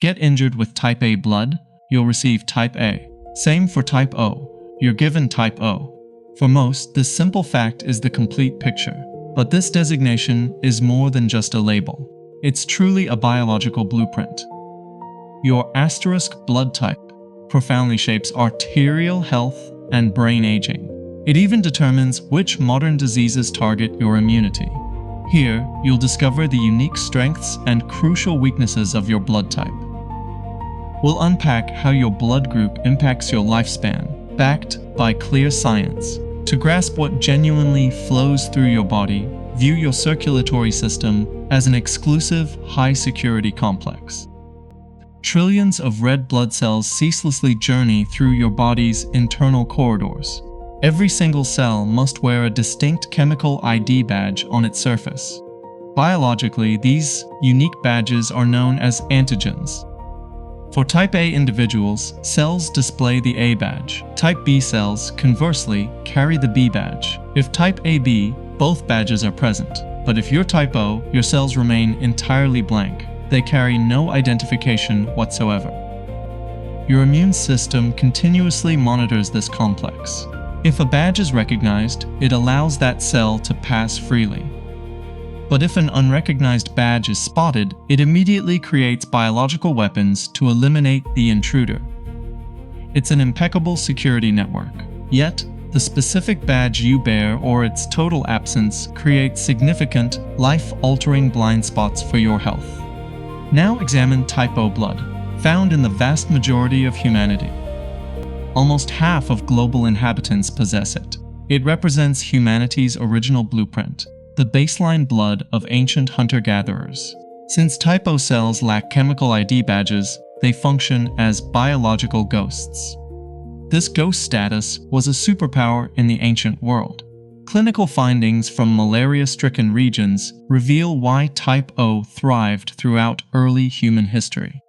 get injured with type A blood, you'll receive type A. Same for type O, you're given type O. For most, this simple fact is the complete picture. But this designation is more than just a label. It's truly a biological blueprint. Your asterisk blood type profoundly shapes arterial health and brain aging. It even determines which modern diseases target your immunity. Here, you'll discover the unique strengths and crucial weaknesses of your blood type. We'll unpack how your blood group impacts your lifespan, backed by clear science. To grasp what genuinely flows through your body, view your circulatory system as an exclusive, high-security complex. Trillions of red blood cells ceaselessly journey through your body's internal corridors. Every single cell must wear a distinct chemical ID badge on its surface. Biologically, these unique badges are known as antigens. For type A individuals, cells display the A badge. Type B cells, conversely, carry the B badge. If type AB, both badges are present. But if you're type O, your cells remain entirely blank. They carry no identification whatsoever. Your immune system continuously monitors this complex. If a badge is recognized, it allows that cell to pass freely. But if an unrecognized badge is spotted, it immediately creates biological weapons to eliminate the intruder. It's an impeccable security network. Yet, the specific badge you bear or its total absence creates significant, life-altering blind spots for your health. Now examine type O blood, found in the vast majority of humanity. Almost half of global inhabitants possess it. It represents humanity's original blueprint, the baseline blood of ancient hunter-gatherers. Since type O cells lack chemical ID badges, they function as biological ghosts. This ghost status was a superpower in the ancient world. Clinical findings from malaria-stricken regions reveal why type O thrived throughout early human history.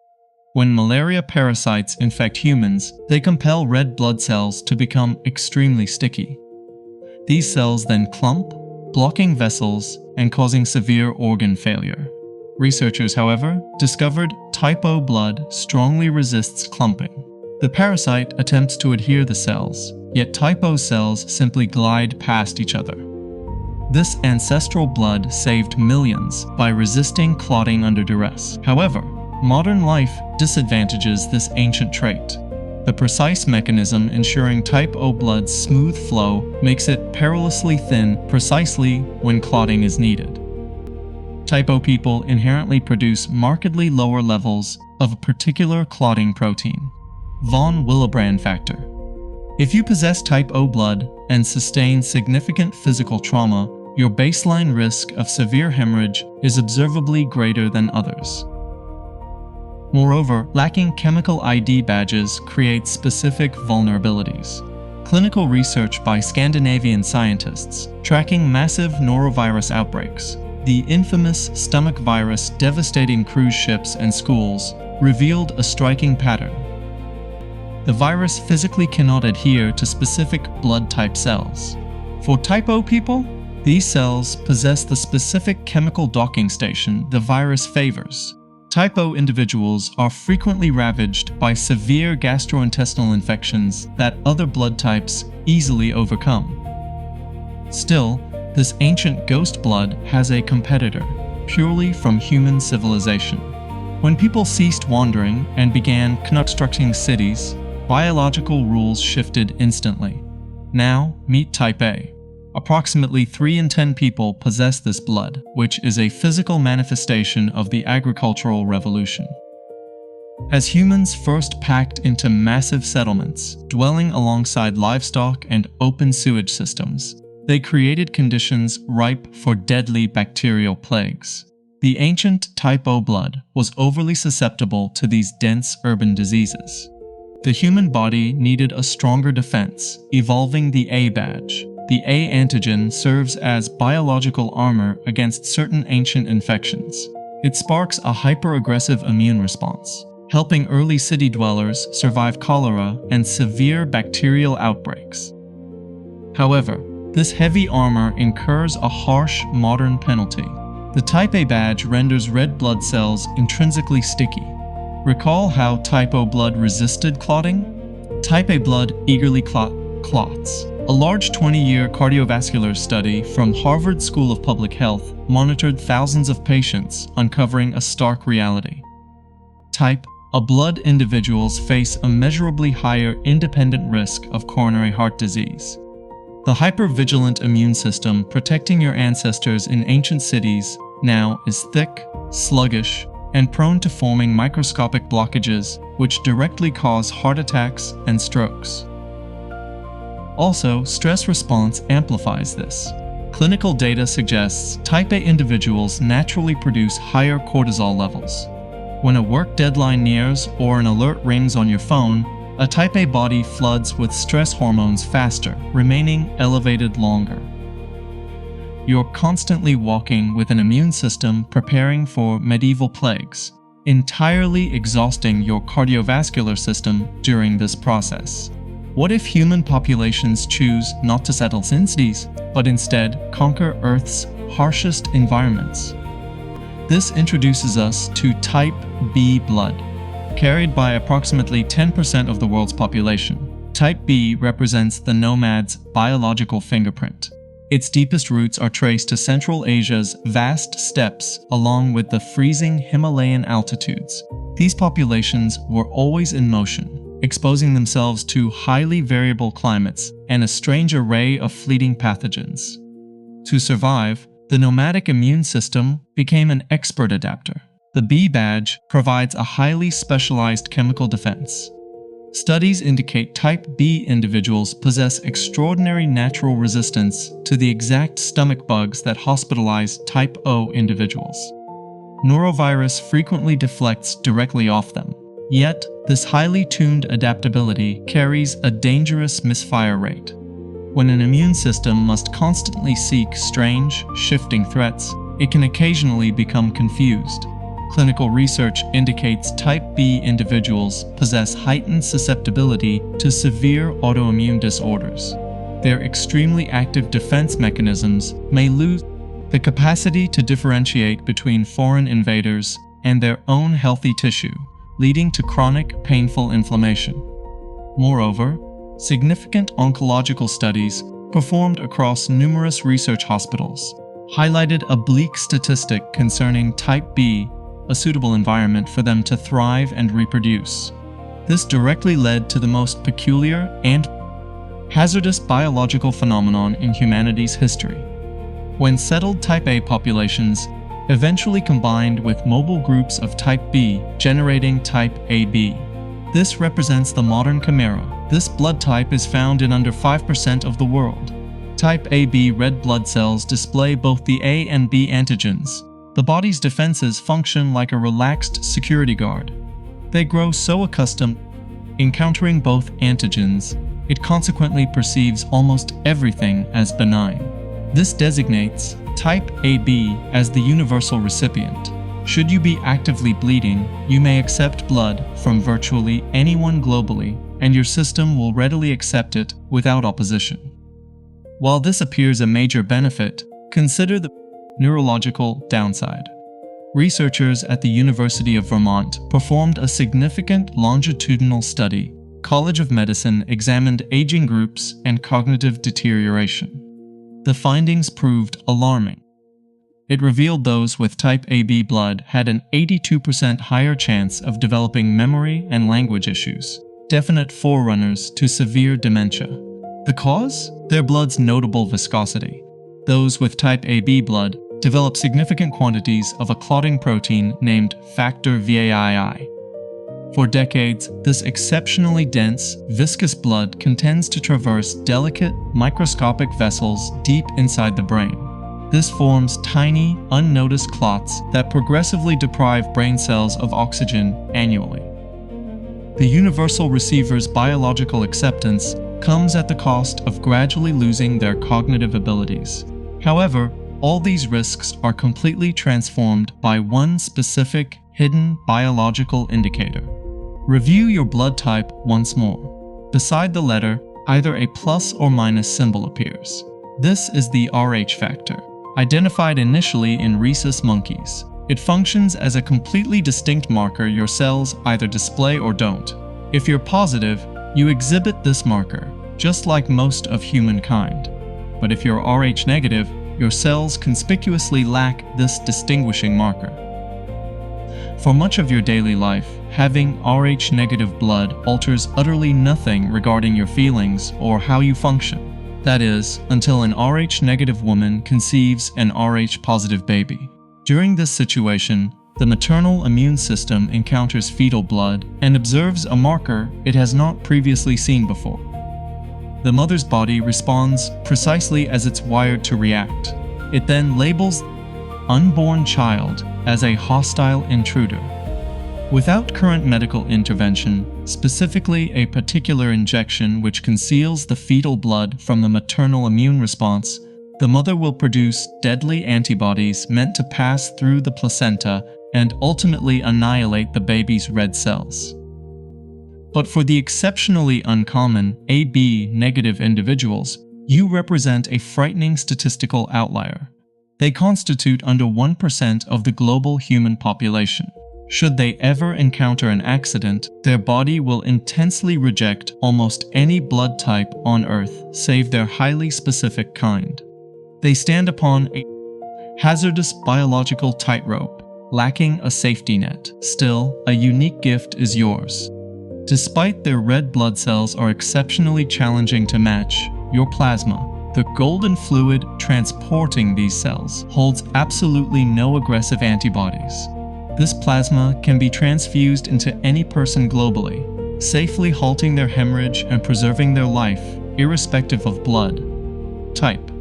When malaria parasites infect humans, they compel red blood cells to become extremely sticky. These cells then clump, blocking vessels and causing severe organ failure. Researchers, however, discovered type O blood strongly resists clumping. The parasite attempts to adhere the cells, yet type O cells simply glide past each other. This ancestral blood saved millions by resisting clotting under duress. However, modern life disadvantages this ancient trait. The precise mechanism ensuring type O blood's smooth flow makes it perilously thin precisely when clotting is needed. Type O people inherently produce markedly lower levels of a particular clotting protein, von Willebrand factor. If you possess type O blood and sustain significant physical trauma, your baseline risk of severe hemorrhage is observably greater than others. Moreover, lacking chemical ID badges creates specific vulnerabilities. Clinical research by Scandinavian scientists tracking massive norovirus outbreaks, the infamous stomach virus devastating cruise ships and schools, revealed a striking pattern. The virus physically cannot adhere to specific blood type cells. For type O people, these cells possess the specific chemical docking station the virus favors. Type O individuals are frequently ravaged by severe gastrointestinal infections that other blood types easily overcome. Still, this ancient ghost blood has a competitor, purely from human civilization. When people ceased wandering and began constructing cities, biological rules shifted instantly. Now, meet type A. Approximately 3 in 10 people possess this blood, which is a physical manifestation of the agricultural revolution. As humans first packed into massive settlements, dwelling alongside livestock and open sewage systems, they created conditions ripe for deadly bacterial plagues. The ancient type O blood was overly susceptible to these dense urban diseases. The human body needed a stronger defense, evolving the A badge. The A antigen serves as biological armor against certain ancient infections. It sparks a hyper-aggressive immune response, helping early city dwellers survive cholera and severe bacterial outbreaks. However, this heavy armor incurs a harsh modern penalty. The type A badge renders red blood cells intrinsically sticky, Recall how type O blood resisted clotting? Type A blood eagerly clots. A large 20-year cardiovascular study from Harvard School of Public Health monitored thousands of patients, uncovering a stark reality. Type A blood individuals face a measurably higher independent risk of coronary heart disease. The hypervigilant immune system protecting your ancestors in ancient cities now is thick, sluggish, and prone to forming microscopic blockages which directly cause heart attacks and strokes. Also, stress response amplifies this. Clinical data suggests type A individuals naturally produce higher cortisol levels. When a work deadline nears or an alert rings on your phone, a type A body floods with stress hormones faster, remaining elevated longer. You're constantly walking with an immune system preparing for medieval plagues, entirely exhausting your cardiovascular system during this process. What if human populations choose not to settle in cities, but instead conquer Earth's harshest environments? This introduces us to type B blood, carried by approximately 10% of the world's population. Type B represents the nomad's biological fingerprint. Its deepest roots are traced to Central Asia's vast steppes along with the freezing Himalayan altitudes. These populations were always in motion, exposing themselves to highly variable climates and a strange array of fleeting pathogens. To survive, the nomadic immune system became an expert adapter. The B badge provides a highly specialized chemical defense. Studies indicate type B individuals possess extraordinary natural resistance to the exact stomach bugs that hospitalize type O individuals. Norovirus frequently deflects directly off them. Yet, this highly tuned adaptability carries a dangerous misfire rate. When an immune system must constantly seek strange, shifting threats, it can occasionally become confused. Clinical research indicates type B individuals possess heightened susceptibility to severe autoimmune disorders. Their extremely active defense mechanisms may lose the capacity to differentiate between foreign invaders and their own healthy tissue, leading to chronic, painful inflammation. Moreover, significant oncological studies performed across numerous research hospitals highlighted a bleak statistic concerning type B, a suitable environment for them to thrive and reproduce. This directly led to the most peculiar and hazardous biological phenomenon in humanity's history. When settled type A populations eventually combined with mobile groups of type B, generating type AB. This represents the modern chimera. This blood type is found in under 5% of the world. Type AB red blood cells display both the A and B antigens. The body's defenses function like a relaxed security guard. They grow so accustomed encountering both antigens, it consequently perceives almost everything as benign. This designates type AB as the universal recipient. Should you be actively bleeding, you may accept blood from virtually anyone globally, and your system will readily accept it without opposition. While this appears a major benefit, consider the neurological downside. Researchers at the University of Vermont performed a significant longitudinal study. College of Medicine examined aging groups and cognitive deterioration. The findings proved alarming. It revealed those with type AB blood had an 82% higher chance of developing memory and language issues, definite forerunners to severe dementia. The cause? Their blood's notable viscosity. Those with type AB blood develop significant quantities of a clotting protein named factor VAII. For decades, this exceptionally dense, viscous blood contends to traverse delicate, microscopic vessels deep inside the brain. This forms tiny, unnoticed clots that progressively deprive brain cells of oxygen annually. The universal receiver's biological acceptance comes at the cost of gradually losing their cognitive abilities. However, all these risks are completely transformed by one specific, hidden biological indicator. Review your blood type once more. Beside the letter, either a plus or minus symbol appears. This is the Rh factor, identified initially in rhesus monkeys. It functions as a completely distinct marker your cells either display or don't. If you're positive, you exhibit this marker, just like most of humankind. But if you're Rh negative, your cells conspicuously lack this distinguishing marker. For much of your daily life, having Rh negative blood alters utterly nothing regarding your feelings or how you function. That is, until an Rh negative woman conceives an Rh positive baby. During this situation, the maternal immune system encounters fetal blood and observes a marker it has not previously seen before. The mother's body responds precisely as it's wired to react. It then labels the unborn child as a hostile intruder. Without current medical intervention, specifically a particular injection which conceals the fetal blood from the maternal immune response, the mother will produce deadly antibodies meant to pass through the placenta and ultimately annihilate the baby's red cells. But for the exceptionally uncommon AB negative individuals, you represent a frightening statistical outlier. They constitute under 1% of the global human population. Should they ever encounter an accident, their body will intensely reject almost any blood type on Earth save their highly specific kind. They stand upon a hazardous biological tightrope, lacking a safety net. Still, a unique gift is yours. Despite their red blood cells are exceptionally challenging to match, your plasma, the golden fluid transporting these cells, holds absolutely no aggressive antibodies. This plasma can be transfused into any person globally, safely halting their hemorrhage and preserving their life, irrespective of blood type.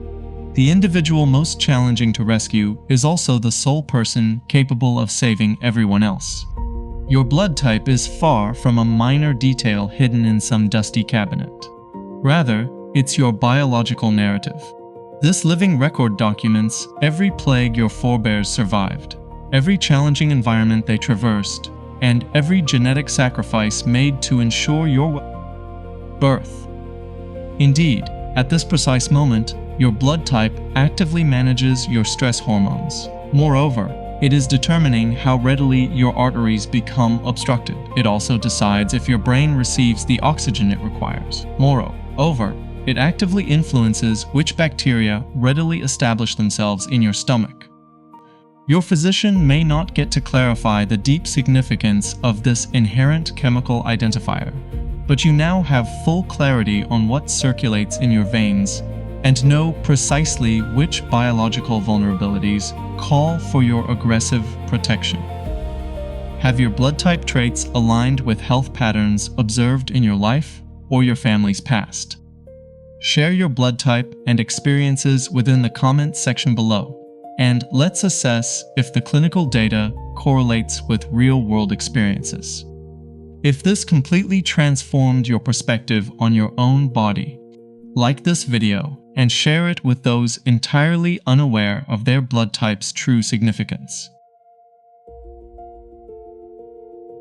The individual most challenging to rescue is also the sole person capable of saving everyone else. Your blood type is far from a minor detail hidden in some dusty cabinet. Rather, it's your biological narrative. This living record documents every plague your forebears survived, every challenging environment they traversed, and every genetic sacrifice made to ensure your birth. Indeed, at this precise moment, your blood type actively manages your stress hormones. Moreover, it is determining how readily your arteries become obstructed. It also decides if your brain receives the oxygen it requires. Moreover, it actively influences which bacteria readily establish themselves in your stomach. Your physician may not get to clarify the deep significance of this inherent chemical identifier, but you now have full clarity on what circulates in your veins and know precisely which biological vulnerabilities call for your aggressive protection. Have your blood type traits aligned with health patterns observed in your life or your family's past? Share your blood type and experiences within the comments section below, and let's assess if the clinical data correlates with real-world experiences. If this completely transformed your perspective on your own body, like this video and share it with those entirely unaware of their blood type's true significance.